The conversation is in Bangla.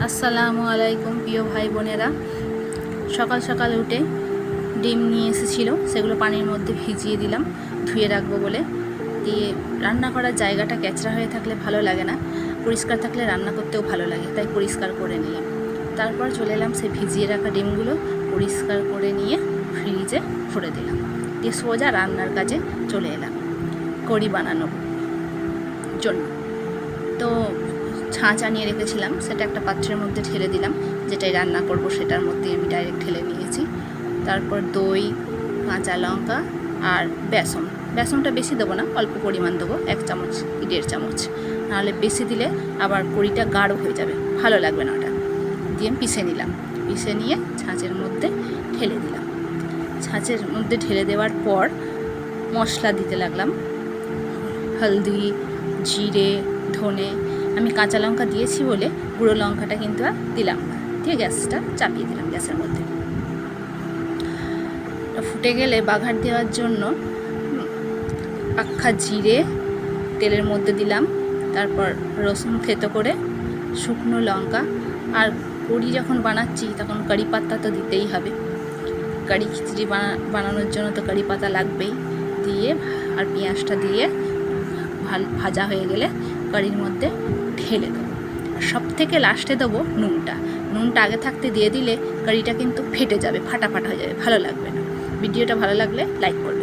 আসসালামু আলাইকুম প্রিয় ভাই বোনেরা। সকাল সকাল উঠে ডিম নিয়ে এসেছিলো, সেগুলো পানির মধ্যে ভিজিয়ে দিলাম ধুয়ে রাখবো বলে। দিয়ে রান্না করার জায়গাটা ক্যাচরা হয়ে থাকলে ভালো লাগে না, পরিষ্কার থাকলে রান্না করতেও ভালো লাগে, তাই পরিষ্কার করে নিলাম। তারপর চলে এলাম সেই ভিজিয়ে রাখা ডিমগুলো পরিষ্কার করে নিয়ে ফ্রিজে ভরে দিলাম। দিয়ে সোজা রান্নার কাজে চলে এলাম কড়ি বানানোর জন্য। তো ছাঁচ আনিয়ে রেখেছিলাম, সেটা একটা পাত্রের মধ্যে ঢেলে দিলাম, যেটাই রান্না করব সেটার মধ্যে আমি ডাইরেক্ট ঢেলে নিয়েছি। তারপর দই, কাঁচা লঙ্কা আর বেসনটা বেশি দেবো না, অল্প পরিমাণ দেবো, 1 চামচ কি 1.5 চামচ, নাহলে বেশি দিলে আবার কড়িটা গাঢ় হয়ে যাবে, ভালো লাগবে না ওটা। দিয়ে পিষে নিলাম, পিষে নিয়ে ছাঁচের মধ্যে ঢেলে দিলাম। ছাঁচের মধ্যে ঢেলে দেওয়ার পর মশলা দিতে লাগলাম, হলদি, জিরে, ধনে। আমি কাঁচা লঙ্কা দিয়েছি বলে গুঁড়ো লঙ্কাটা কিন্তু আর দিলাম না, দিয়ে গ্যাসটা চাপিয়ে দিলাম। গ্যাসের মধ্যে ফুটে গেলে বাঘার দেওয়ার জন্য পাক্কা জিরে তেলের মধ্যে দিলাম, তারপর রসুন থেতো করে, শুকনো লঙ্কা, আর কড়ি যখন বানাচ্ছি তখন কারি পাতা তো দিতেই হবে, কারি খিচড়ি বানানোর জন্য তো কারি পাতা লাগবেই। দিয়ে আর পেঁয়াজটা দিয়ে ভাজা হয়ে গেলে কারির মধ্যে ঢেলে দেবো। সব থেকে লাস্টে দেবো নুনটা আগে থাকতে দিয়ে দিলে কারিটা কিন্তু ফেটে যাবে, ফাটা হয়ে যাবে, ভালো লাগবে না। ভিডিওটা ভালো লাগলে লাইক করবে।